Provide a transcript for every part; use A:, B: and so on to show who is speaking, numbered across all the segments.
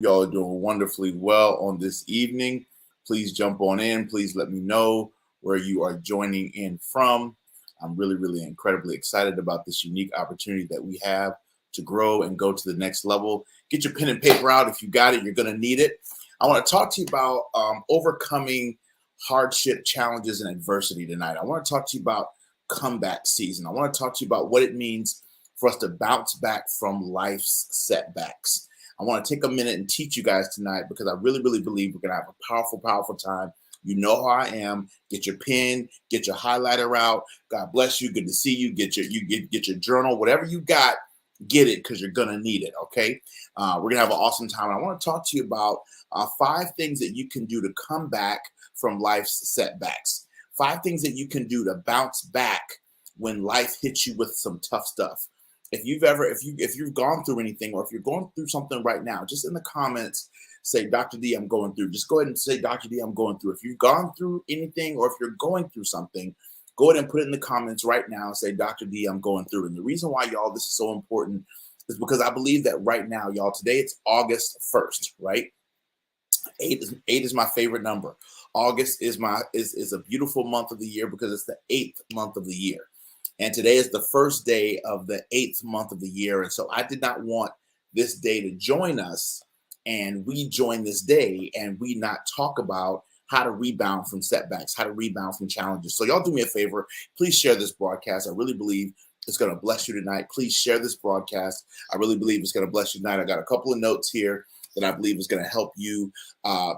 A: Y'all are doing wonderfully well on this evening. Please jump on in. Please let me know where you are joining in from. I'm really incredibly excited about this unique opportunity that we have to grow and go to the next level. Get your pen and paper out. If you got it, you're going to need it. I want to talk to you about overcoming hardship, challenges, and adversity tonight. I want to talk to you about comeback season. I want to talk to you about what it means for us to bounce back from life's setbacks. I want to take a minute and teach you guys tonight because I really believe we're going to have a powerful time. You know how I am. Get your pen, get your highlighter out. God bless you. Good to see you. Get your journal, whatever you got. Get it because you're gonna need it. Okay, we're gonna have an awesome time. And I want to talk to you about 5 things that you can do to come back from life's setbacks. 5 things that you can do to bounce back when life hits you with some tough stuff. If you've gone through anything, or if you're going through something right now, just in the comments say, Dr. D, I'm going through. Just go ahead and say, Dr. D, I'm going through. If you've gone through anything, or if you're going through something, go ahead and put it in the comments right now and say, Dr. D, I'm going through. And the reason why, y'all, this is so important is because I believe that right now, y'all, today it's August 1st, right? Eight is my favorite number. August is a beautiful month of the year because it's the 8th month of the year. And today is the first day of the 8th month of the year. And so I did not want this day to join us and we join this day and we not talk about how to rebound from setbacks, how to rebound from challenges. So y'all do me a favor. Please share this broadcast. I really believe it's going to bless you tonight. Please share this broadcast. I really believe it's going to bless you tonight. I got a couple of notes here that I believe is going to help you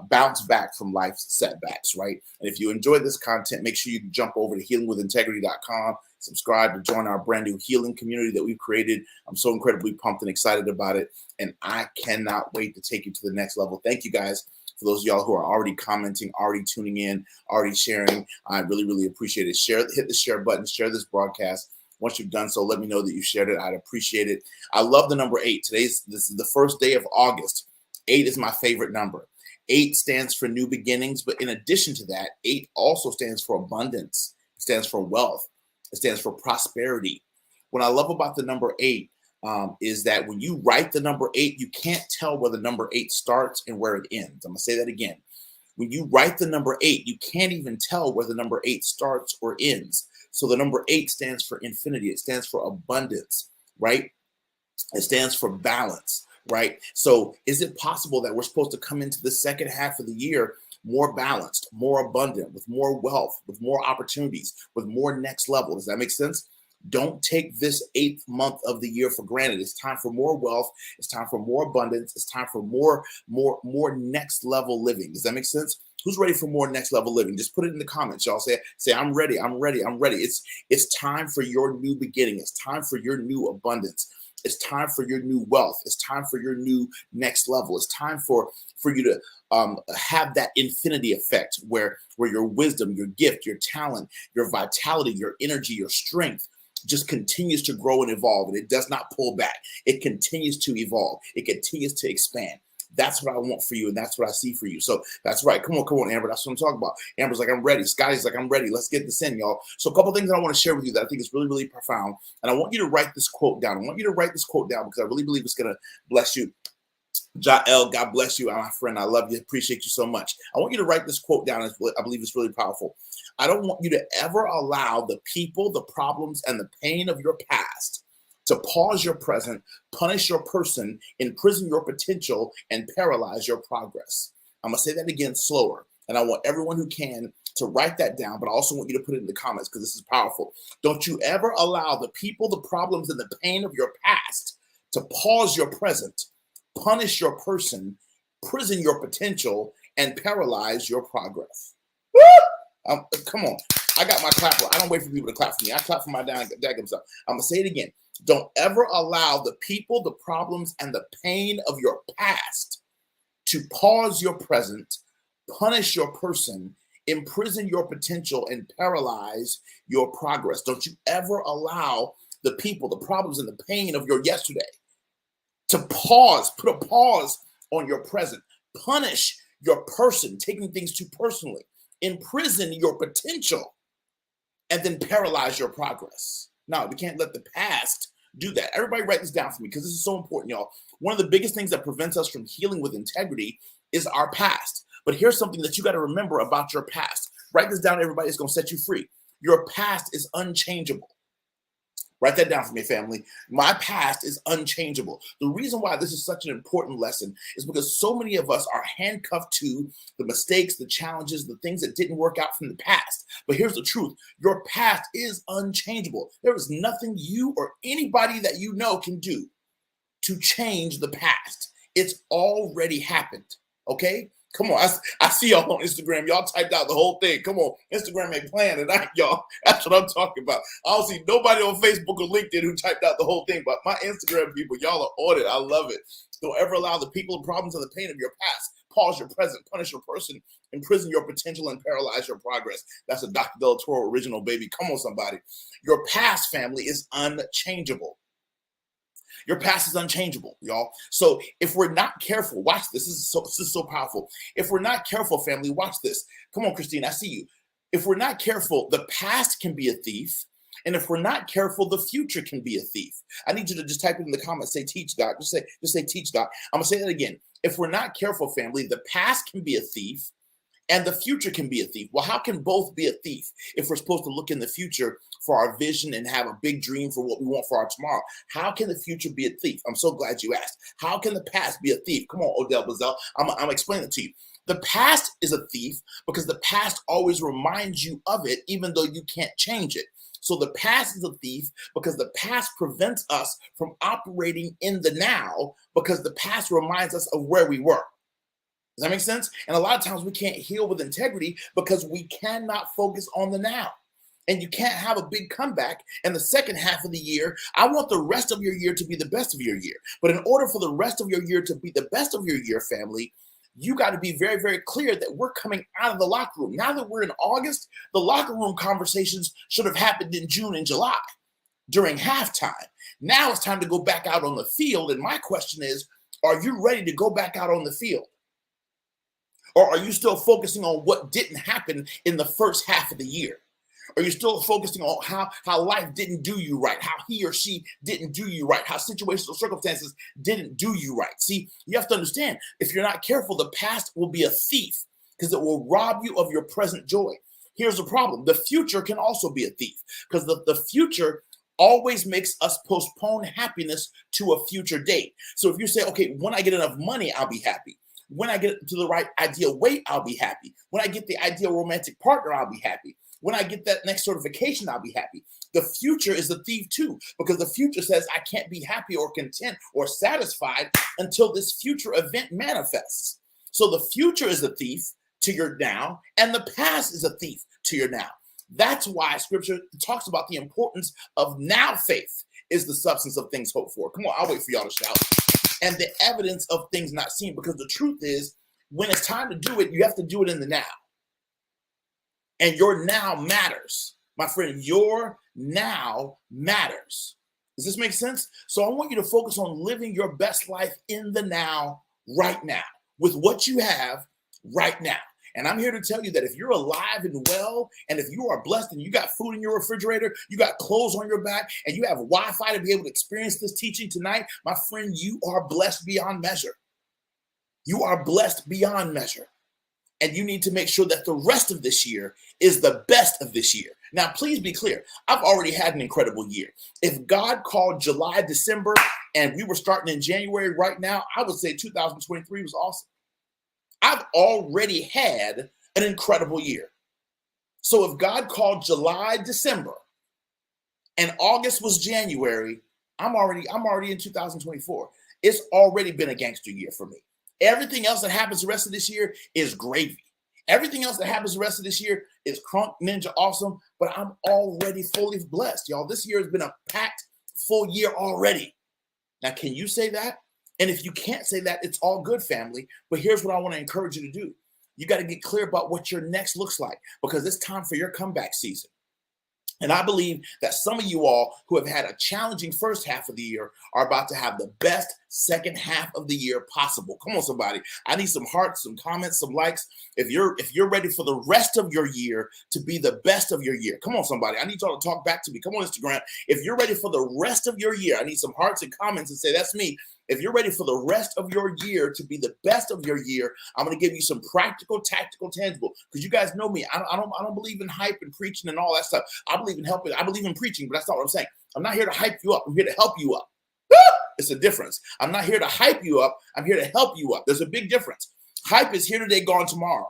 A: bounce back from life's setbacks, right? And if you enjoyed this content, make sure you jump over to healingwithintegrity.com, subscribe to join our brand new healing community that we've created. I'm so incredibly pumped and excited about it, and I cannot wait to take you to the next level. Thank you guys. For those of y'all who are already commenting, already tuning in, already sharing, I really appreciate it. Hit the share button, share this broadcast. Once you've done so, let me know that you shared it. I'd appreciate it. I love the number 8. This is the first day of August. 8 is my favorite number. 8 stands for new beginnings, but in addition to that, 8 also stands for abundance. It stands for wealth. It stands for prosperity. What I love about the number 8 is that when you write the number 8, you can't tell where the number 8 starts and where it ends. I'm going to say that again. When you write the number 8, you can't even tell where the number 8 starts or ends. So the number 8 stands for infinity. It stands for abundance, right? It stands for balance, right? So is it possible that we're supposed to come into the second half of the year more balanced, more abundant, with more wealth, with more opportunities, with more next level? Does that make sense? Don't take this 8th month of the year for granted. It's time for more wealth. It's time for more abundance. It's time for more next level living. Does that make sense? Who's ready for more next level living? Just put it in the comments. Y'all say, I'm ready. I'm ready. I'm ready. It's time for your new beginning. It's time for your new abundance. It's time for your new wealth. It's time for your new next level. It's time for you to have that infinity effect where your wisdom, your gift, your talent, your vitality, your energy, your strength just continues to grow and evolve, and it does not pull back. It continues to evolve. It continues to expand. That's what I want for you, and that's what I see for you. So that's right. Come on, Amber. That's what I'm talking about. Amber's like, I'm ready. Scotty's like, I'm ready. Let's get this in, y'all. So a couple things that I want to share with you that I think is really profound, and I want you to write this quote down. I want you to write this quote down because I really believe it's going to bless you. Jael, God bless you, my friend. I love you. Appreciate you so much. I want you to write this quote down. I believe it's really powerful. I don't want you to ever allow the people, the problems, and the pain of your past to pause your present, punish your person, imprison your potential, and paralyze your progress. I'm going to say that again slower. And I want everyone who can to write that down, but I also want you to put it in the comments because this is powerful. Don't you ever allow the people, the problems, and the pain of your past to pause your present, punish your person, prison your potential, and paralyze your progress. Come on. I got my clapper. I don't wait for people to clap for me. I clap for my daggum self. I'm going to say it again. Don't ever allow the people, the problems, and the pain of your past to pause your present, punish your person, imprison your potential, and paralyze your progress. Don't you ever allow the people, the problems, and the pain of your yesterday to put a pause on your present, punish your person, taking things too personally, imprison your potential, and then paralyze your progress. No, we can't let the past do that. Everybody write this down for me because this is so important, y'all. One of the biggest things that prevents us from healing with integrity is our past. But here's something that you got to remember about your past. Write this down, everybody. It's going to set you free. Your past is unchangeable. Write that down for me, family. My past is unchangeable. The reason why this is such an important lesson is because so many of us are handcuffed to the mistakes, the challenges, the things that didn't work out from the past. But here's the truth. Your past is unchangeable. There is nothing you or anybody that you know can do to change the past. It's already happened, okay? Come on, I see y'all on Instagram. Y'all typed out the whole thing. Come on, Instagram ain't playing tonight, y'all. That's what I'm talking about. I don't see nobody on Facebook or LinkedIn who typed out the whole thing, but my Instagram people, y'all are on it. I love it. Don't ever allow the people, the problems, and the pain of your past pause your present, punish your person, imprison your potential, and paralyze your progress. That's a Dr. Del Toro original, baby. Come on, somebody. Your past, family, is unchangeable. Your past is unchangeable, y'all. So if we're not careful, watch this. This is so powerful. If we're not careful, family, watch this. Come on, Christine, I see you. If we're not careful, the past can be a thief. And if we're not careful, the future can be a thief. I need you to just type it in the comments, say teach God. Just say teach God. I'm gonna say that again. If we're not careful, family, the past can be a thief and the future can be a thief. Well, how can both be a thief if we're supposed to look in the future for our vision and have a big dream for what we want for our tomorrow? How can the future be a thief? I'm so glad you asked. How can the past be a thief? Come on, Odell Bazell. I'm explaining it to you. The past is a thief because the past always reminds you of it, even though you can't change it. So the past is a thief because the past prevents us from operating in the now because the past reminds us of where we were. Does that make sense? And a lot of times we can't heal with integrity because we cannot focus on the now. And you can't have a big comeback in the second half of the year. I want the rest of your year to be the best of your year. But in order for the rest of your year to be the best of your year, family, you got to be very, very clear that we're coming out of the locker room. Now that we're in August, the locker room conversations should have happened in June and July during halftime. Now it's time to go back out on the field. And my question is, are you ready to go back out on the field? Or are you still focusing on what didn't happen in the first half of the year? Are you still focusing on how life didn't do you right, how he or she didn't do you right, how situations or circumstances didn't do you right? See, you have to understand, if you're not careful, the past will be a thief because it will rob you of your present joy. Here's the problem. The future can also be a thief because the future always makes us postpone happiness to a future date. So if you say, okay, when I get enough money, I'll be happy. When I get to the right ideal weight, I'll be happy. When I get the ideal romantic partner, I'll be happy. When I get that next certification, I'll be happy. The future is a thief too, because the future says I can't be happy or content or satisfied until this future event manifests. So the future is a thief to your now, and the past is a thief to your now. That's why scripture talks about the importance of now faith is the substance of things hoped for. Come on, I'll wait for y'all to shout. And the evidence of things not seen, because the truth is, when it's time to do it, you have to do it in the now. And your now matters. My friend, your now matters. Does this make sense? So I want you to focus on living your best life in the now, right now, with what you have right now. And I'm here to tell you that if you're alive and well, and if you are blessed and you got food in your refrigerator, you got clothes on your back, and you have Wi-Fi to be able to experience this teaching tonight, my friend, you are blessed beyond measure. You are blessed beyond measure. And you need to make sure that the rest of this year is the best of this year. Now, please be clear. I've already had an incredible year. If God called July, December, and we were starting in January right now, I would say 2023 was awesome. I've already had an incredible year. So if God called July, December, and August was January, I'm already in 2024. It's already been a gangster year for me. Everything else that happens the rest of this year is gravy. Everything else that happens the rest of this year is crunk ninja awesome, but I'm already fully blessed, y'all. This year has been a packed full year already. Now, can you say that? And if you can't say that, it's all good, family. But here's what I want to encourage you to do. You got to get clear about what your next looks like, because it's time for your comeback season. And I believe that some of you all who have had a challenging first half of the year are about to have the best second half of the year possible. Come on, somebody. I need some hearts, some comments, some likes. If you're ready for the rest of your year to be the best of your year. Come on, somebody. I need y'all to talk back to me. Come on, Instagram. If you're ready for the rest of your year, I need some hearts and comments and say, that's me. If you're ready for the rest of your year to be the best of your year, I'm going to give you some practical, tactical, tangible. Because you guys know me. I don't believe in hype and preaching and all that stuff. I believe in helping. I believe in preaching, but that's not what I'm saying. I'm not here to hype you up. I'm here to help you up. It's a difference. I'm not here to hype you up. I'm here to help you up. There's a big difference. Hype is here today, gone tomorrow.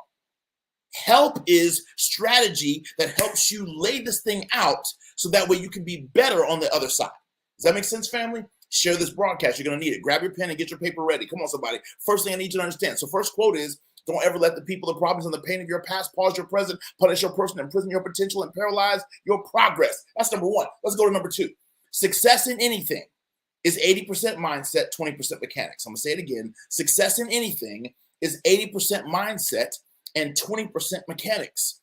A: Help is strategy that helps you lay this thing out so that way you can be better on the other side. Does that make sense, family? Share this broadcast. You're going to need it. Grab your pen and get your paper ready. Come on, somebody. First thing I need you to understand. So first quote is, don't ever let the people, the problems, and the pain of your past pause your present, punish your person, imprison your potential, and paralyze your progress. That's number one. Let's go to number two. Success in anything is 80% mindset, 20% mechanics. I'm going to say it again. Success in anything is 80% mindset and 20% mechanics.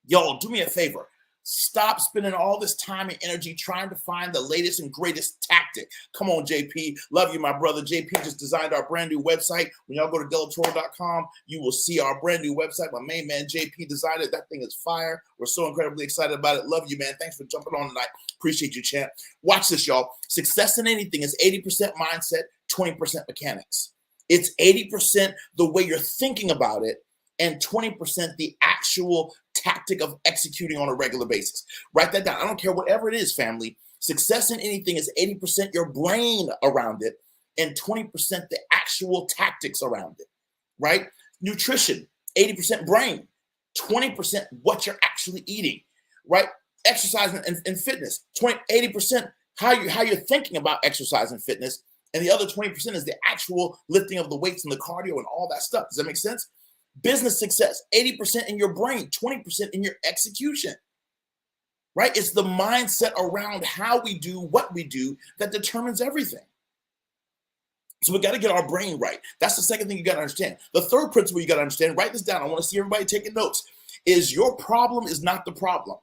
A: Y'all, do me a favor. Stop spending all this time and energy trying to find the latest and greatest tactic. Come on, JP. Love you, my brother. JP just designed our brand new website. When y'all go to delatoro.com, you will see our brand new website. My main man, JP, designed it. That thing is fire. We're so incredibly excited about it. Love you, man. Thanks for jumping on tonight. Appreciate you, champ. Watch this, y'all. Success in anything is 80% mindset, 20% mechanics. It's 80% the way you're thinking about it and 20% the actual tactic of executing on a regular basis. Write that down. I don't care whatever it is, family. Success in anything is 80% your brain around it and 20% the actual tactics around it, right? Nutrition, 80% brain, 20% what you're actually eating, right? Exercise and fitness, 80% how you're thinking about exercise and fitness, and the other 20% is the actual lifting of the weights and the cardio and all that stuff. Does that make sense? Business success, 80% in your brain, 20% in your execution, right? It's the mindset around how we do what we do that determines everything. So we got to get our brain right. That's the second thing you got to understand. The third principle you got to understand, write this down. I want to see everybody taking notes, is your problem is not the problem.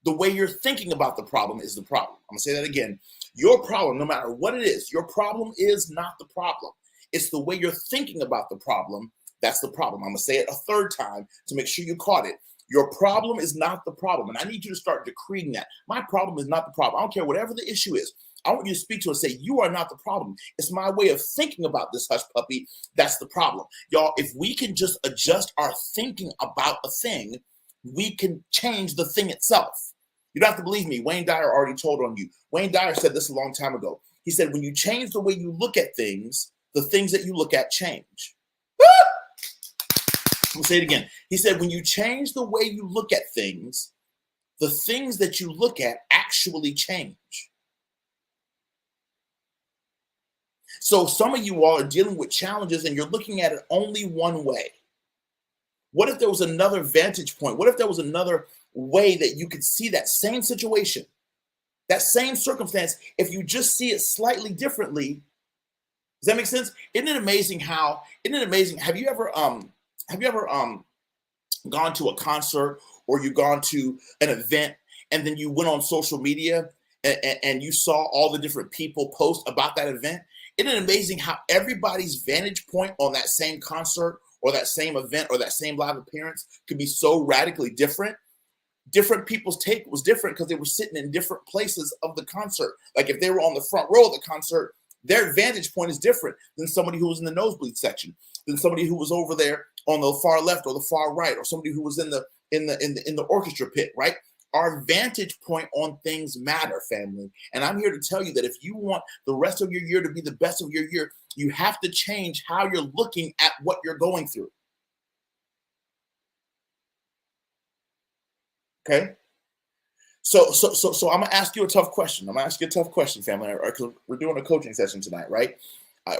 A: The way you're thinking about the problem is the problem. I'm going to say that again. Your problem, no matter what it is, your problem is not the problem. It's the way you're thinking about the problem. That's the problem. I'm going to say it a third time to make sure you caught it. Your problem is not the problem. And I need you to start decreeing that. My problem is not the problem. I don't care whatever the issue is. I want you to speak to it and say, you are not the problem. It's my way of thinking about this hush puppy. That's the problem. Y'all, if we can just adjust our thinking about a thing, we can change the thing itself. You don't have to believe me. Wayne Dyer already told on you. Wayne Dyer said this a long time ago. He said, when you change the way you look at things, the things that you look at change. I'm gonna say it again. He said, when you change the way you look at things, the things that you look at actually change. So some of you all are dealing with challenges and you're looking at it only one way. What if there was another vantage point? What if there was another way that you could see that same situation, that same circumstance, if you just see it slightly differently? Does that make sense? Isn't it amazing how, have you ever gone to a concert or you gone to an event and then you went on social media and you saw all the different people post about that event? Isn't it amazing how everybody's vantage point on that same concert or that same event or that same live appearance could be so radically different? Different people's take was different because they were sitting in different places of the concert. Like if they were on the front row of the concert, their vantage point is different than somebody who was in the nosebleed section, than somebody who was over there on the far left or the far right, or somebody who was in the orchestra pit, right? Our vantage point on things matter, family. And I'm here to tell you that if you want the rest of your year to be the best of your year, you have to change how you're looking at what you're going through. Okay? So I'm gonna ask you a tough question. Family, because we're doing a coaching session tonight, right?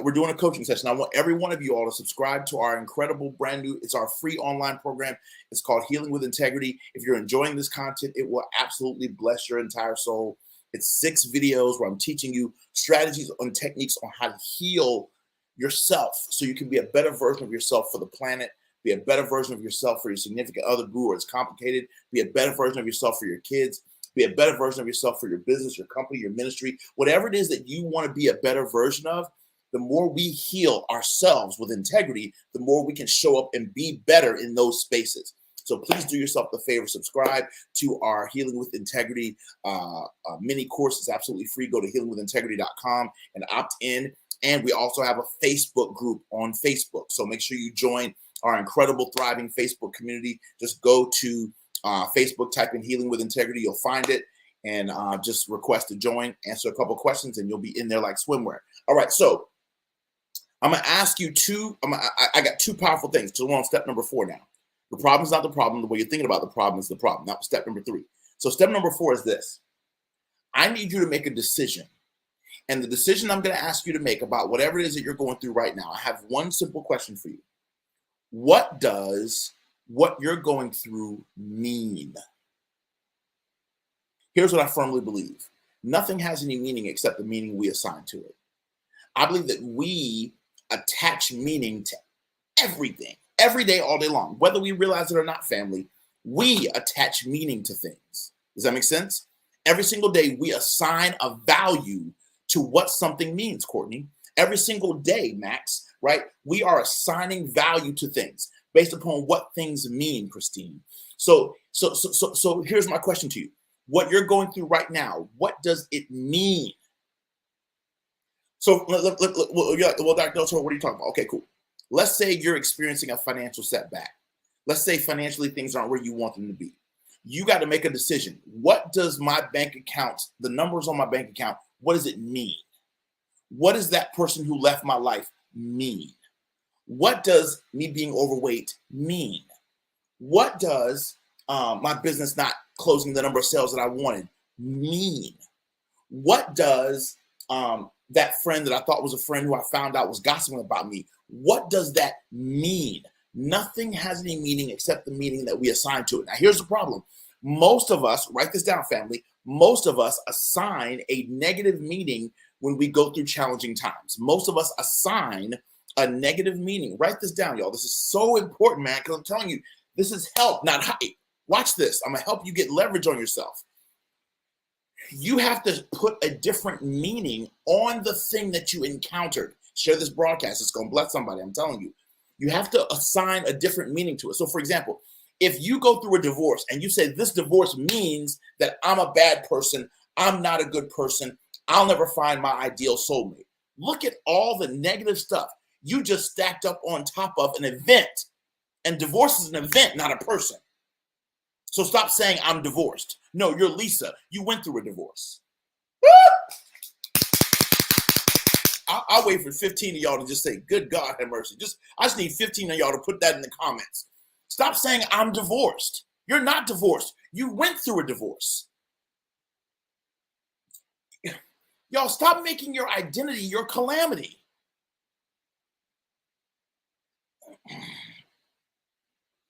A: We're doing a coaching session. I want every one of you all to subscribe to our incredible brand new, it's our free online program. It's called Healing with Integrity. If you're enjoying this content, it will absolutely bless your entire soul. It's 6 videos where I'm teaching you strategies and techniques on how to heal yourself so you can be a better version of yourself for the planet, be a better version of yourself for your significant other, boo, or it's complicated, be a better version of yourself for your kids, be a better version of yourself for your business, your company, your ministry, whatever it is that you want to be a better version of. The more we heal ourselves with integrity, the more we can show up and be better in those spaces. So please do yourself the favor, subscribe to our Healing with Integrity mini course. It's absolutely free. Go to healingwithintegrity.com and opt in. And we also have a Facebook group on Facebook. So make sure you join our incredible, thriving Facebook community. Just go to Facebook, type in Healing with Integrity. You'll find it. And just request to join, answer a couple questions, and you'll be in there like swimwear. All right, so I'm going to ask you I got two powerful things. So we're on step number 4 now. The problem is not the problem. The way you're thinking about the problem is the problem. That was step number 3. So step number 4 is this. I need you to make a decision. And the decision I'm going to ask you to make about whatever it is that you're going through right now, I have one simple question for you. What does what you're going through mean? Here's what I firmly believe. Nothing has any meaning except the meaning we assign to it. I believe that we attach meaning to everything, every day, all day long. Whether we realize it or not, family, we attach meaning to things. Does that make sense? Every single day, we assign a value to what something means, Courtney. Every single day, Max, right? We are assigning value to things based upon what things mean, Christine. So here's my question to you. What you're going through right now, what does it mean? So, well, Dr. Deltor, what are you talking about? Okay, cool. Let's say you're experiencing a financial setback. Let's say financially things aren't where you want them to be. You got to make a decision. What does my bank account, the numbers on my bank account, what does it mean? What does that person who left my life mean? What does me being overweight mean? What does my business not closing the number of sales that I wanted mean? What does that friend that I thought was a friend who I found out was gossiping about me, what does that mean? Nothing has any meaning except the meaning that we assign to it. Now, here's the problem. Most of us, write this down, family, most of us assign a negative meaning when we go through challenging times. Most of us assign a negative meaning. Write this down, y'all. This is so important, man, because I'm telling you, this is help, not hype. Watch this. I'm going to help you get leverage on yourself. You have to put a different meaning on the thing that you encountered. Share this broadcast. It's going to bless somebody. I'm telling you. You have to assign a different meaning to it. So, for example, if you go through a divorce and you say this divorce means that I'm a bad person, I'm not a good person, I'll never find my ideal soulmate. Look at all the negative stuff you just stacked up on top of an event. And divorce is an event, not a person. So stop saying I'm divorced. No, you're Lisa. You went through a divorce. I'll wait for 15 of y'all to just say, good God have mercy. I just need 15 of y'all to put that in the comments. Stop saying I'm divorced. You're not divorced. You went through a divorce. Y'all stop making your identity your calamity.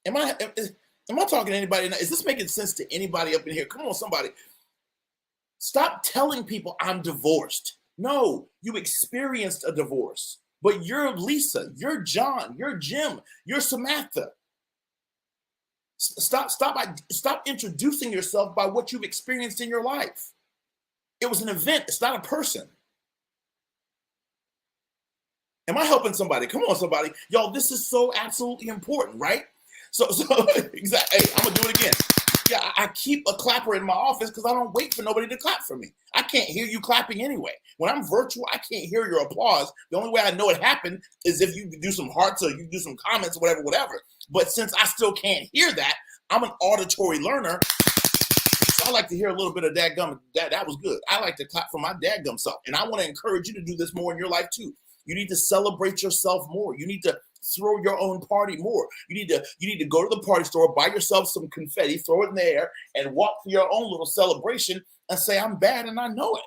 A: Am I talking to anybody? Is this making sense to anybody up in here? Come on, somebody. Stop telling people I'm divorced. No, you experienced a divorce, but you're Lisa, you're John, you're Jim, you're Samantha. Stop introducing yourself by what you've experienced in your life. It was an event. It's not a person. Am I helping somebody? Come on, somebody. Y'all, this is so absolutely important, right? So exactly. Hey, I'm going to do it again. Yeah, I keep a clapper in my office because I don't wait for nobody to clap for me. I can't hear you clapping anyway. When I'm virtual, I can't hear your applause. The only way I know it happened is if you do some hearts or you do some comments or whatever. But since I still can't hear that, I'm an auditory learner. So I like to hear a little bit of dadgum. That was good. I like to clap for my dadgum self. And I want to encourage you to do this more in your life too. You need to celebrate yourself more. You need to throw your own party more. You need to go to the party store, buy yourself some confetti, throw it in the air, and walk through your own little celebration and say, I'm bad and I know it.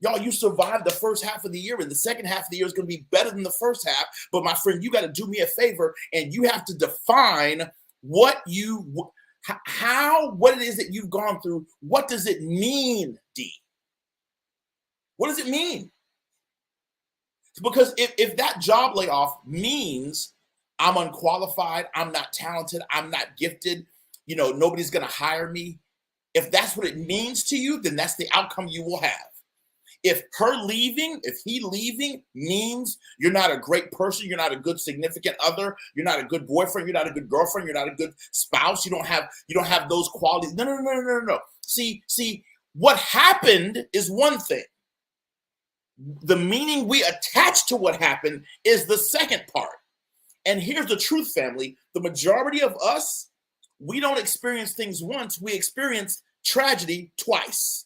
A: Y'all, you survived the first half of the year, and the second half of the year is going to be better than the first half. But my friend, you got to do me a favor, and you have to define what it is that you've gone through. What does it mean, D? What does it mean? Because if that job layoff means I'm unqualified, I'm not talented, I'm not gifted, nobody's going to hire me, If that's what it means to you, then that's the outcome you will have. If he leaving means you're not a great person, you're not a good significant other, you're not a good boyfriend, you're not a good girlfriend, you're not a good spouse, you don't have those qualities. No. See, what happened is one thing. The meaning we attach to what happened is the second part. And here's the truth, family. The majority of us, we don't experience things once, we experience tragedy twice.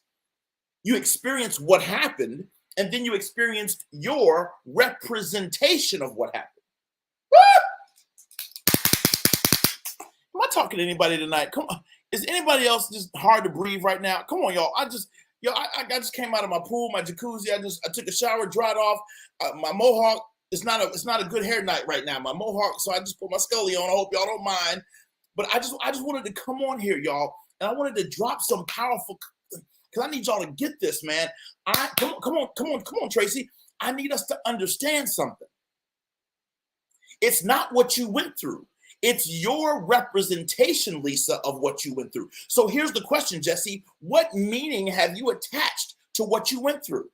A: You experience what happened, and then you experienced your representation of what happened. Am I talking to anybody tonight? Come on. Is anybody else just hard to breathe right now? Come on, y'all. I just came out of my pool, my jacuzzi. I took a shower, dried off. My mohawk. It's not a good hair night right now. My mohawk. So I just put my scully on. I hope y'all don't mind. But I just wanted to come on here, y'all, and I wanted to drop some powerful. Because I need y'all to get this, man. Come on, Tracy. I need us to understand something. It's not what you went through. It's your representation, Lisa, of what you went through. So here's the question, Jesse. What meaning have you attached to what you went through?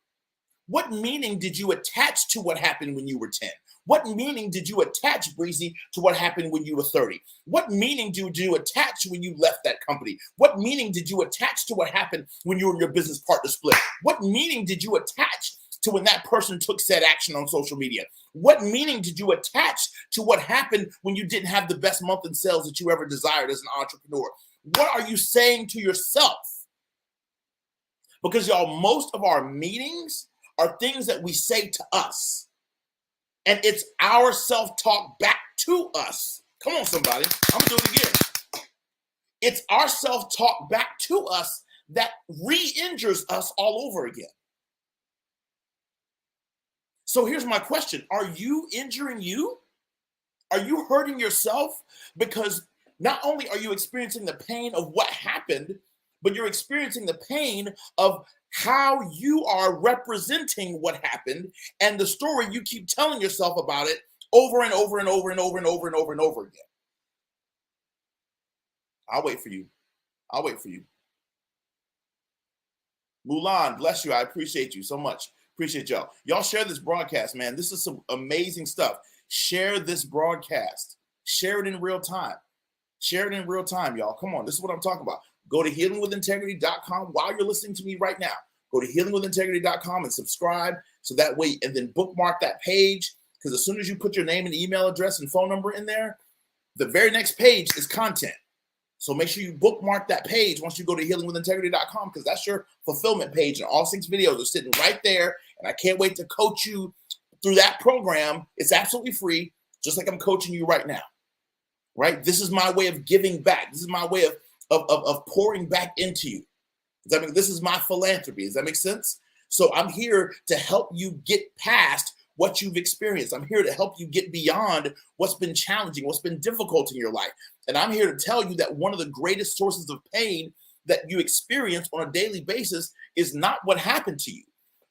A: What meaning did you attach to what happened when you were 10? What meaning did you attach, Breezy, to what happened when you were 30? What meaning did you attach when you left that company? What meaning did you attach to what happened when you and your business partner split? What meaning did you attach to when that person took said action on social media? What meaning did you attach to what happened when you didn't have the best month in sales that you ever desired as an entrepreneur? What are you saying to yourself? Because y'all, most of our meanings are things that we say to us. And it's our self-talk back to us. Come on, somebody. I'm going to do it again. It's our self-talk back to us that re-injures us all over again. So here's my question. Are you injuring you? Are you hurting yourself? Because not only are you experiencing the pain of what happened, but you're experiencing the pain of how you are representing what happened and the story you keep telling yourself about it over and over and over and over and over and over and over again. I'll wait for you. I'll wait for you. Mulan, bless you. I appreciate you so much. Appreciate y'all. Y'all share this broadcast, man. This is some amazing stuff. Share this broadcast. Share it in real time. Share it in real time, y'all. Come on. This is what I'm talking about. Go to healingwithintegrity.com while you're listening to me right now. Go to healingwithintegrity.com and subscribe so that way, and then bookmark that page, because as soon as you put your name and email address and phone number in there, the very next page is content. So make sure you bookmark that page once you go to healingwithintegrity.com, because that's your fulfillment page, and all 6 videos are sitting right there. And I can't wait to coach you through that program. It's absolutely free, just like I'm coaching you right now. Right? This is my way of giving back. This is my way of pouring back into you. This is my philanthropy. Does that make sense? So I'm here to help you get past what you've experienced. I'm here to help you get beyond what's been challenging, what's been difficult in your life. And I'm here to tell you that one of the greatest sources of pain that you experience on a daily basis is not what happened to you.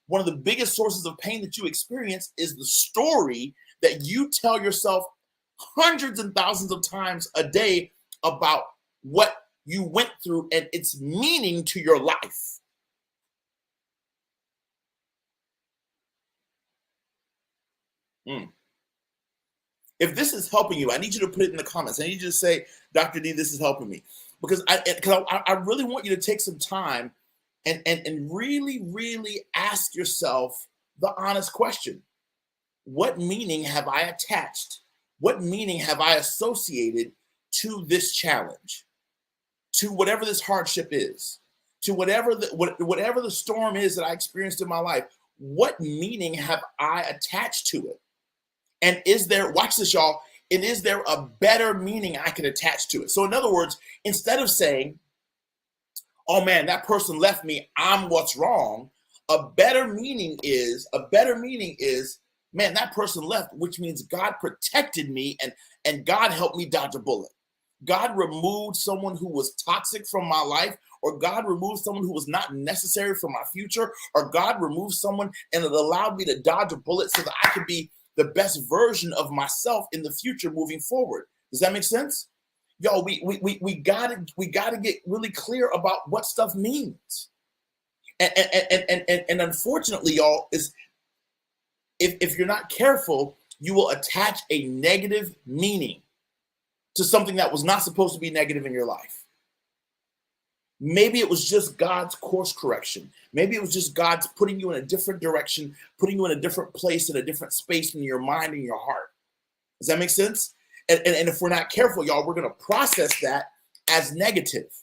A: One of the biggest sources of pain that you experience is the story that you tell yourself hundreds and thousands of times a day about what you went through and its meaning to your life. If this is helping you, I need you to put it in the comments. I need you to say, Dr. D, this is helping me. Because I really want you to take some time and really, really ask yourself the honest question. What meaning have I attached? What meaning have I associated to this challenge? To whatever this hardship is? To whatever the storm is that I experienced in my life? What meaning have I attached to it? And is there, watch this, y'all, and is there a better meaning I can attach to it? So in other words, instead of saying, oh man, that person left me, I'm what's wrong, a better meaning is, man, that person left, which means God protected me and God helped me dodge a bullet. God removed someone who was toxic from my life, or God removed someone who was not necessary for my future, or God removed someone and it allowed me to dodge a bullet so that I could be the best version of myself in the future moving forward. Does that make sense? Yo, we gotta get really clear about what stuff means. And unfortunately, y'all, is if you're not careful, you will attach a negative meaning to something that was not supposed to be negative in your life. Maybe it was just God's course correction. Maybe it was just God's putting you in a different direction, putting you in a different place, in a different space in your mind and your heart. Does that make sense? And if we're not careful, y'all, we're going to process that as negative.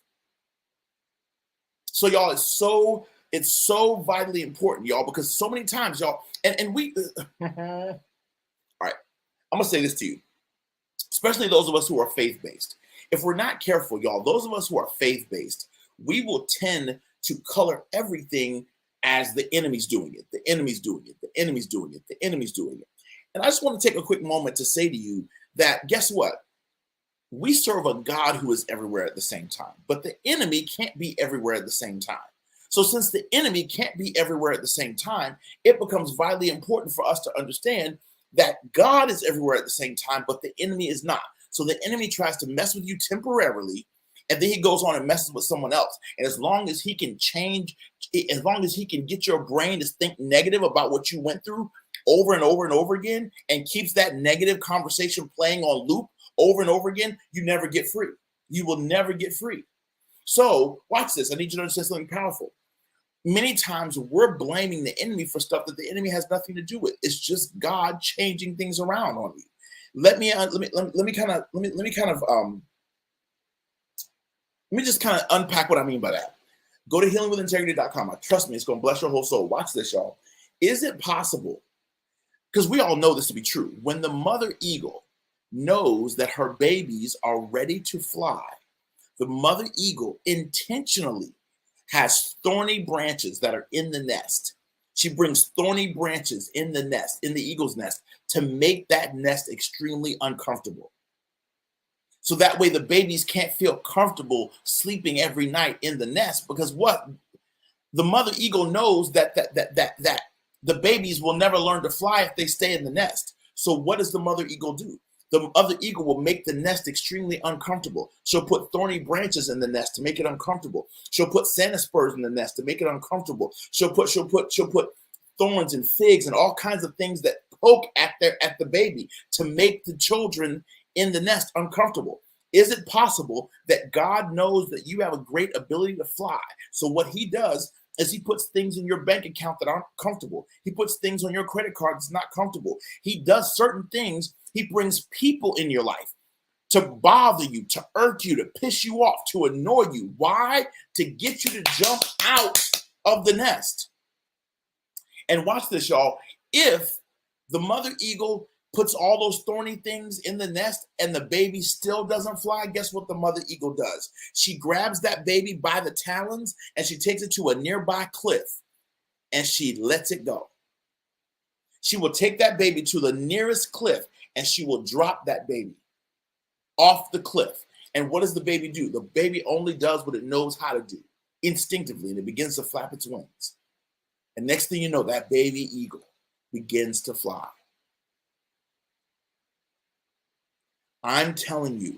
A: So, y'all, it's so vitally important, y'all, because so many times, y'all, and we, all right, I'm going to say this to you, especially those of us who are faith-based. If we're not careful, y'all, those of us who are faith-based, we will tend to color everything as the enemy's doing it. The enemy's doing it. The enemy's doing it. The enemy's doing it. And I just want to take a quick moment to say to you that, guess what? We serve a God who is everywhere at the same time, but the enemy can't be everywhere at the same time. So since the enemy can't be everywhere at the same time, it becomes vitally important for us to understand that God is everywhere at the same time, but the enemy is not. So the enemy tries to mess with you temporarily, and then he goes on and messes with someone else. And as long as he can change, as long as he can get your brain to think negative about what you went through over and over and over again, and keeps that negative conversation playing on loop over and over again, you never get free. You will never get free. So watch this. I need you to understand something powerful. Many times we're blaming the enemy for stuff that the enemy has nothing to do with. It's just God changing things around on you. Let me just kind of unpack what I mean by that. Go to healingwithintegrity.com. Trust me, it's going to bless your whole soul. Watch this, y'all. Is it possible? Because we all know this to be true. When the mother eagle knows that her babies are ready to fly, the mother eagle intentionally has thorny branches that are in the nest. She brings thorny branches in the nest, in the eagle's nest, to make that nest extremely uncomfortable. So that way the babies can't feel comfortable sleeping every night in the nest, because what? The mother eagle knows that the babies will never learn to fly if they stay in the nest. So what does the mother eagle do? The mother eagle will make the nest extremely uncomfortable. She'll put thorny branches in the nest to make it uncomfortable. She'll put Santa spurs in the nest to make it uncomfortable. She'll put thorns and figs and all kinds of things that poke at the baby to make the children in the nest uncomfortable. Is it possible that God knows that you have a great ability to fly? So what he does is he puts things in your bank account that aren't comfortable. He puts things on your credit card that's not comfortable. He does certain things. He brings people in your life to bother you, to irk you, to piss you off, to annoy you. Why? To get you to jump out of the nest. And watch this, y'all. If the mother eagle puts all those thorny things in the nest and the baby still doesn't fly, guess what the mother eagle does? She grabs that baby by the talons and she takes it to a nearby cliff and she lets it go. She will take that baby to the nearest cliff and she will drop that baby off the cliff. And what does the baby do? The baby only does what it knows how to do instinctively, and it begins to flap its wings. And next thing you know, that baby eagle begins to fly. I'm telling you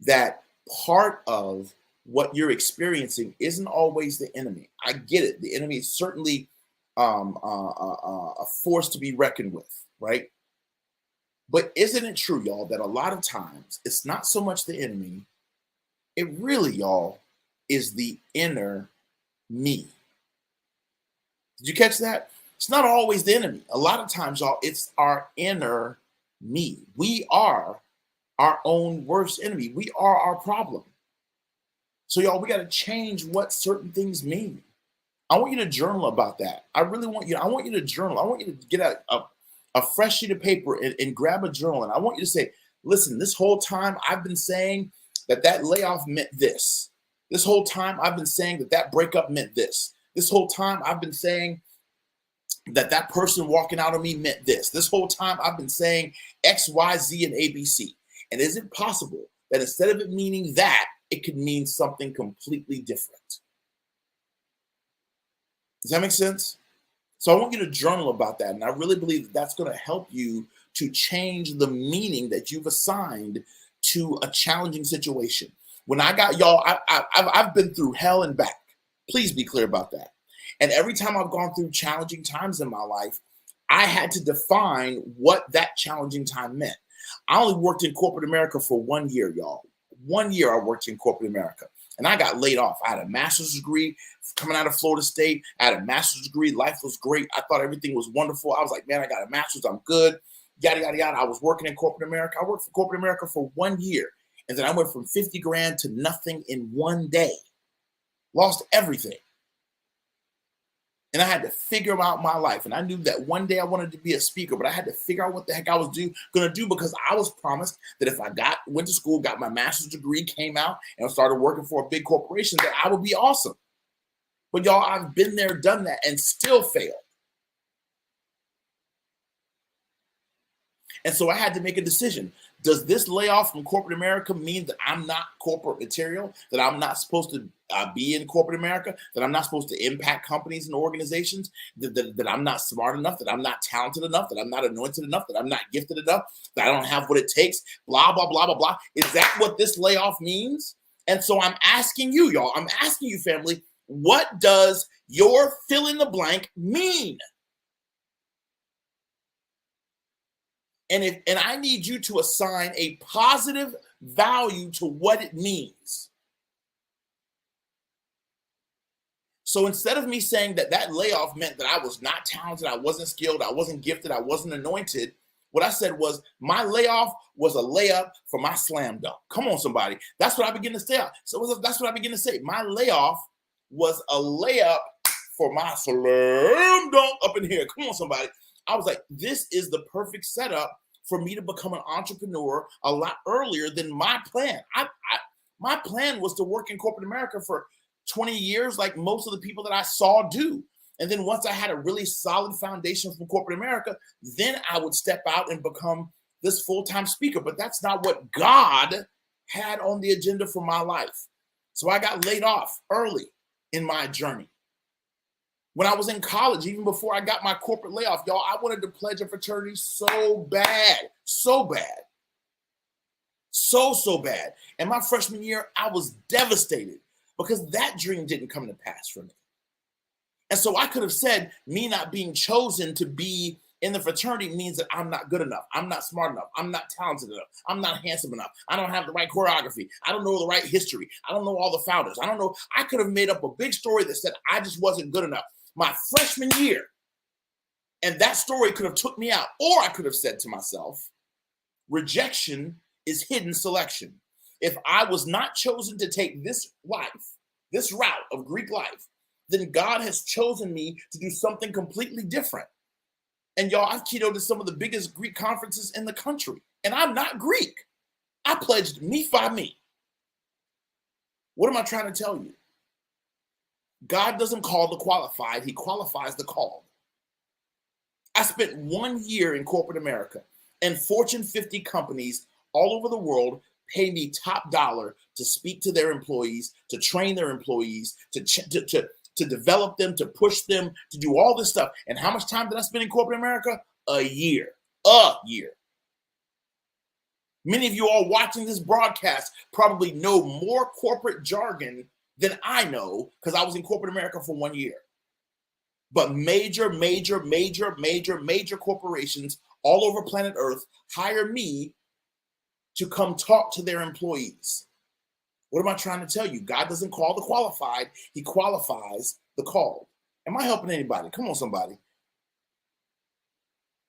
A: that part of what you're experiencing isn't always the enemy. I get it. The enemy is certainly a force to be reckoned with, right? But isn't it true, y'all, that a lot of times it's not so much the enemy, it really, y'all, is the inner me. Did you catch that? It's not always the enemy. A lot of times, y'all, it's our inner me. We are our own worst enemy. We are our problem. So, y'all, we got to change what certain things mean. I want you to journal about that. I want you to journal. I want you to get a fresh sheet of paper and grab a journal. And I want you to say, listen, this whole time I've been saying that layoff meant this. This whole time I've been saying that breakup meant this. This whole time I've been saying that person walking out on me meant this. This whole time I've been saying X, Y, Z, and ABC. And is it possible that instead of it meaning that, it could mean something completely different? Does that make sense? So I want you to journal about that. And I really believe that that's going to help you to change the meaning that you've assigned to a challenging situation. When I got y'all, I've been through hell and back. Please be clear about that. And every time I've gone through challenging times in my life, I had to define what that challenging time meant. I only worked in corporate America for 1 year, y'all. 1 year I worked in corporate America, and I got laid off. I had a master's degree coming out of Florida State. I had a master's degree. Life was great. I thought everything was wonderful. I was like, man, I got a master's. I'm good. Yada, yada, yada. I was working in corporate America. I worked for corporate America for 1 year. And then I went from 50 grand to nothing in 1 day. Lost everything. And I had to figure out my life. And I knew that one day I wanted to be a speaker, but I had to figure out what the heck I was going to do, because I was promised that if I went to school, got my master's degree, came out, and started working for a big corporation, that I would be awesome. But y'all, I've been there, done that, and still failed. And so I had to make a decision. Does this layoff from corporate America mean that I'm not corporate material, that I'm not supposed to be in corporate America, that I'm not supposed to impact companies and organizations, that I'm not smart enough, that I'm not talented enough, that I'm not anointed enough, that I'm not gifted enough, that I don't have what it takes, blah, blah, blah, blah, blah? Is that what this layoff means? And so I'm asking you, y'all, I'm asking you, family, what does your fill in the blank mean? And I need you to assign a positive value to what it means. So instead of me saying that layoff meant that I was not talented, I wasn't skilled, I wasn't gifted, I wasn't anointed, what I said was my layoff was a layup for my slam dunk. Come on, somebody. That's what I begin to say. So that's what I begin to say. My layoff was a layup for my slam dunk up in here. Come on, somebody. I was like, this is the perfect setup for me to become an entrepreneur a lot earlier than my plan. My plan was to work in corporate America for 20 years, like most of the people that I saw do. And then once I had a really solid foundation from corporate America, then I would step out and become this full-time speaker. But that's not what God had on the agenda for my life. So I got laid off early in my journey. When I was in college, even before I got my corporate layoff, y'all, I wanted to pledge a fraternity so bad, so bad, so bad. And my freshman year, I was devastated because that dream didn't come to pass for me. And so I could have said me not being chosen to be in the fraternity means that I'm not good enough. I'm not smart enough. I'm not talented enough. I'm not handsome enough. I don't have the right choreography. I don't know the right history. I don't know all the founders. I don't know. I could have made up a big story that said I just wasn't good enough my freshman year. And that story could have took me out. Or I could have said to myself, rejection is hidden selection. If I was not chosen to take this life, this route of Greek life, then God has chosen me to do something completely different. And y'all, I've keynoted some of the biggest Greek conferences in the country. And I'm not Greek. I pledged me fi me. What am I trying to tell you? God doesn't call the qualified. He qualifies the called. I spent 1 year in corporate America, and Fortune 50 companies all over the world pay me top dollar to speak to their employees, to train their employees, to develop them, to push them, to do all this stuff. And how much time did I spend in corporate America? A year. A year. Many of you all watching this broadcast probably know more corporate jargon than I know because I was in corporate America for 1 year. But major corporations all over planet Earth hire me to come talk to their employees. What am I trying to tell you? God doesn't call the qualified. He qualifies the called. Am I helping anybody? Come on, somebody.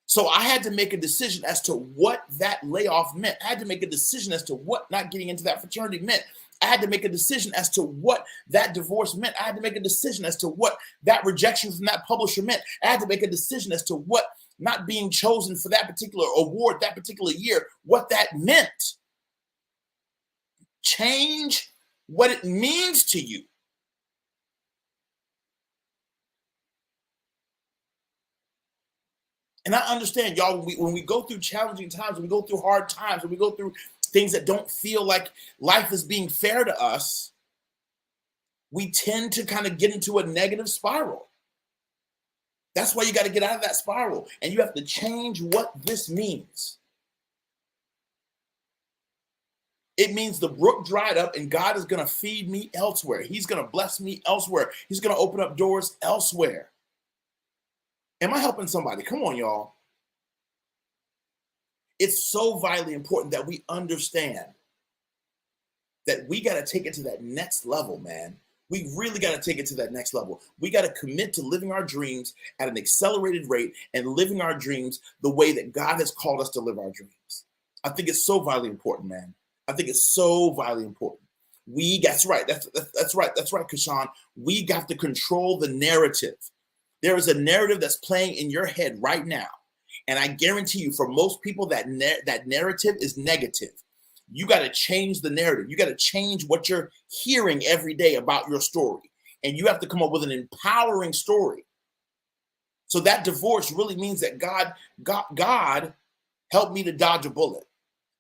A: So I had to make a decision as to what that layoff meant. I had to make a decision as to what not getting into that fraternity meant. I had to make a decision as to what that divorce meant. I had to make a decision as to what that rejection from that publisher meant. I had to make a decision as to what not being chosen for that particular award, that particular year, what that meant. Change what it means to you. And I understand, y'all, when we go through challenging times, when we go through hard times, when we go through things that don't feel like life is being fair to us, we tend to kind of get into a negative spiral. That's why you got to get out of that spiral. And you have to change what this means. It means the brook dried up and God is going to feed me elsewhere. He's going to bless me elsewhere. He's going to open up doors elsewhere. Am I helping somebody? Come on, y'all. It's so vitally important that we understand that we got to take it to that next level, man. We really got to take it to that next level. We got to commit to living our dreams at an accelerated rate and living our dreams the way that God has called us to live our dreams. I think it's so vitally important, man. I think it's so vitally important. That's right. That's right, Kashan. We got to control the narrative. There is a narrative that's playing in your head right now. And I guarantee you, for most people, that narrative is negative. You got to change the narrative. You got to change what you're hearing every day about your story. And you have to come up with an empowering story. So that divorce really means that God helped me to dodge a bullet.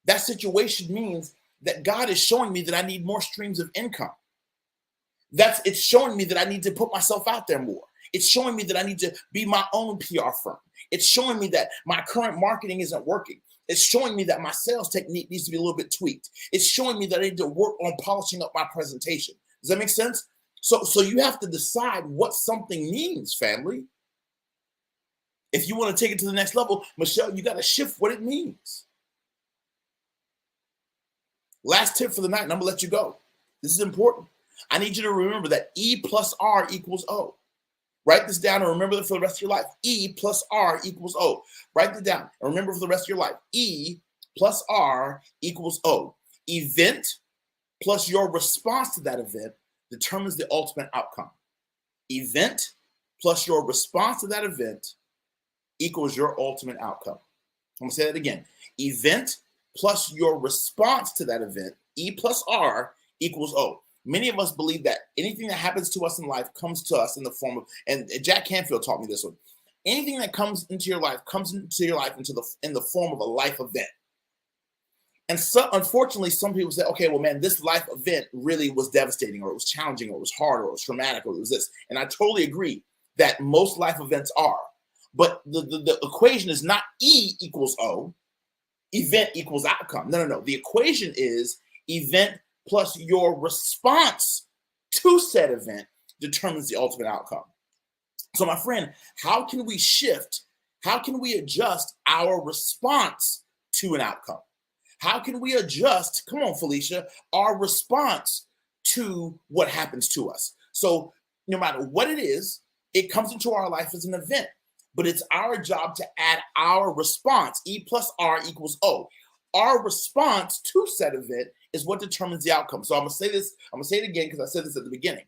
A: That situation means that God is showing me that I need more streams of income. It's showing me that I need to put myself out there more. It's showing me that I need to be my own PR firm. It's showing me that my current marketing isn't working. It's showing me that my sales technique needs to be a little bit tweaked. It's showing me that I need to work on polishing up my presentation. Does that make sense? So you have to decide what something means, family. If you want to take it to the next level, Michelle, you got to shift what it means. Last tip for the night, and I'm going to let you go. This is important. I need you to remember that E plus R equals O. Write this down and remember it for the rest of your life. E plus R equals O. Write it down and remember for the rest of your life. E plus R equals O. Event plus your response to that event determines the ultimate outcome. Event plus your response to that event equals your ultimate outcome. I'm going to say that again. Event plus your response to that event, E plus R equals O. Many of us believe that anything that happens to us in life comes to us in the form of, and Jack Canfield taught me this one. Anything that comes into your life in the form of a life event. And so, unfortunately, some people say, okay, well, man, this life event really was devastating, or it was challenging, or it was hard, or it was traumatic, or it was this. And I totally agree that most life events are. But the equation is not E equals O, event equals outcome. No. The equation is event plus your response to said event determines the ultimate outcome. So my friend, how can we shift? How can we adjust our response to an outcome? How can we adjust, come on, Felicia, our response to what happens to us? So no matter what it is, it comes into our life as an event, but it's our job to add our response. E plus R equals O. Our response to said event is what determines the outcome. So I'm going to say this, I'm going to say it again because I said this at the beginning.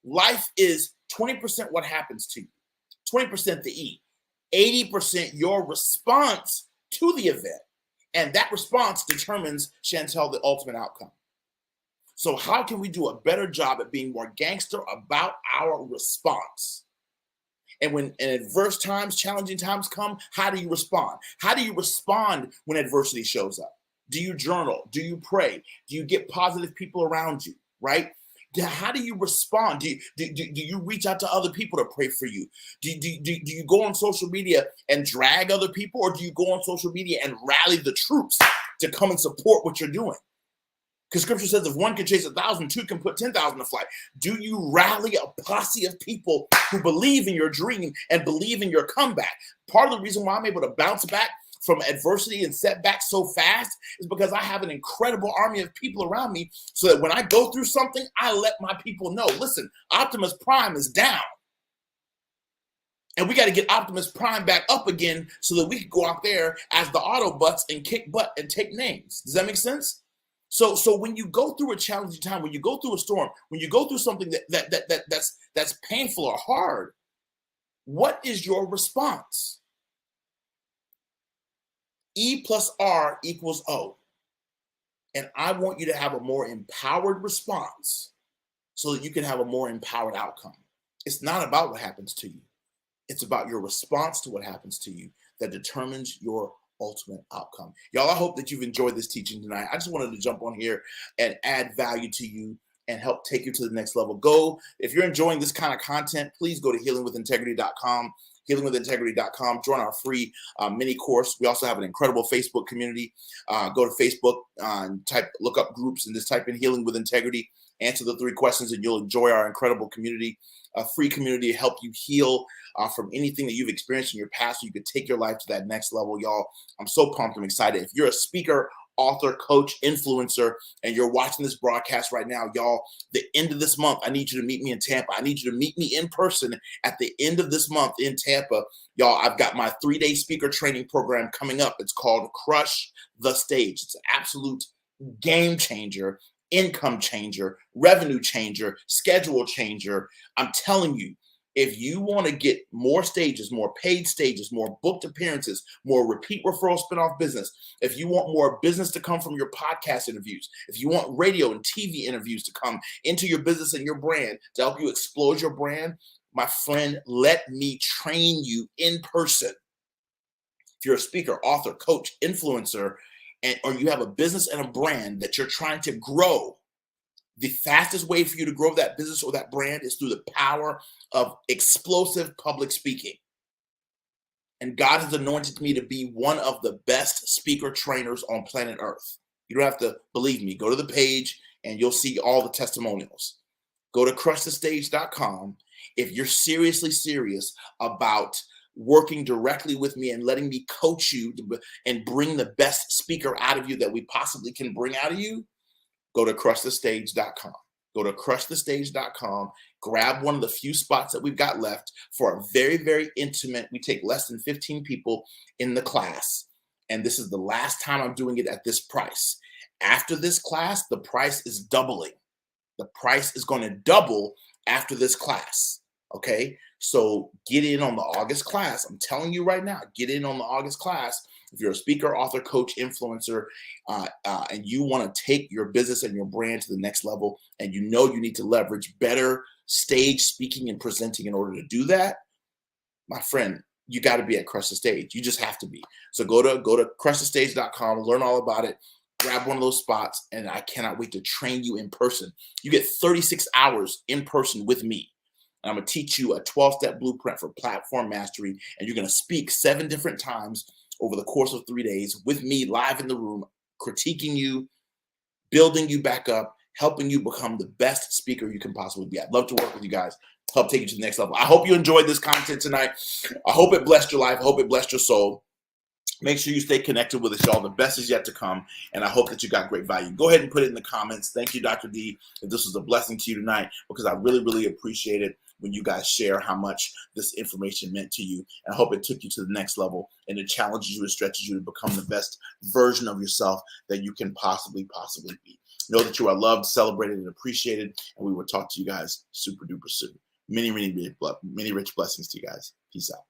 A: Life is 20% what happens to you, 20% the E, 80% your response to the event. And that response determines, Chantel, the ultimate outcome. So how can we do a better job at being more gangster about our response? And when in adverse times, challenging times come, how do you respond? How do you respond when adversity shows up? Do you journal? Do you pray? Do you get positive people around you, right? How do you respond? Do you reach out to other people to pray for you? Do you go on social media and drag other people, or do you go on social media and rally the troops to come and support what you're doing? Because scripture says if one can chase 1,000, two can put 10,000 to flight. Do you rally a posse of people who believe in your dream and believe in your comeback? Part of the reason why I'm able to bounce back from adversity and setbacks so fast is because I have an incredible army of people around me, so that when I go through something, I let my people know, listen, Optimus Prime is down. And we got to get Optimus Prime back up again so that we can go out there as the Autobots and kick butt and take names. Does that make sense? So when you go through a challenging time, when you go through a storm, when you go through something that's painful or hard, what is your response? E plus R equals O. And I want you to have a more empowered response so that you can have a more empowered outcome. It's not about what happens to you. It's about your response to what happens to you that determines your ultimate outcome. Y'all, I hope that you've enjoyed this teaching tonight. I just wanted to jump on here and add value to you and help take you to the next level. If you're enjoying this kind of content, please go to healingwithintegrity.com. healingwithintegrity.com. Join our free mini course. We also have an incredible Facebook community. Go to Facebook and look up groups and just type in Healing with Integrity. Answer the 3 questions and you'll enjoy our incredible community, a free community to help you heal from anything that you've experienced in your past so you could take your life to that next level, y'all. I'm so pumped. I'm excited. If you're a speaker, author, coach, influencer, and you're watching this broadcast right now, y'all, the end of this month, I need you to meet me in Tampa. I need you to meet me in person at the end of this month in Tampa. Y'all, I've got my 3-day speaker training program coming up. It's called Crush the Stage. It's an absolute game changer, income changer, revenue changer, schedule changer. I'm telling you, if you want to get more stages, more paid stages, more booked appearances, more repeat referral spinoff business, if you want more business to come from your podcast interviews, if you want radio and TV interviews to come into your business and your brand to help you explode your brand, my friend, let me train you in person. If you're a speaker, author, coach, influencer, or you have a business and a brand that you're trying to grow, the fastest way for you to grow that business or that brand is through the power of explosive public speaking. And God has anointed me to be one of the best speaker trainers on planet Earth. You don't have to believe me. Go to the page and you'll see all the testimonials. Go to crushthestage.com. If you're seriously serious about working directly with me and letting me coach you and bring the best speaker out of you that we possibly can bring out of you, go to crushthestage.com. Go to crushthestage.com. Grab one of the few spots that we've got left for a very, very intimate. We take less than 15 people in the class. And this is the last time I'm doing it at this price. After this class, the price is doubling. The price is going to double after this class. Okay? So get in on the August class. I'm telling you right now, get in on the August class. If you're a speaker, author, coach, influencer, and you want to take your business and your brand to the next level, and you know you need to leverage better stage speaking and presenting in order to do that, my friend, you got to be at Crush the Stage. You just have to be. So go to crushthestage.com, learn all about it, grab one of those spots, and I cannot wait to train you in person. You get 36 hours in person with me. And I'm going to teach you a 12-step blueprint for platform mastery, and you're going to speak 7 different times over the course of 3 days with me live in the room, critiquing you, building you back up, helping you become the best speaker you can possibly be. I'd love to work with you guys, help take you to the next level. I hope you enjoyed this content tonight. I hope it blessed your life. I hope it blessed your soul. Make sure you stay connected with us, y'all. The best is yet to come, and I hope that you got great value. Go ahead and put it in the comments. Thank you, Dr. D, if this was a blessing to you tonight, because I really, really appreciate it when you guys share how much this information meant to you. And I hope it took you to the next level, and it challenges you and stretches you to become the best version of yourself that you can possibly be. Know that you are loved, celebrated, and appreciated, and we will talk to you guys super duper soon. Many rich blessings to you guys. Peace out.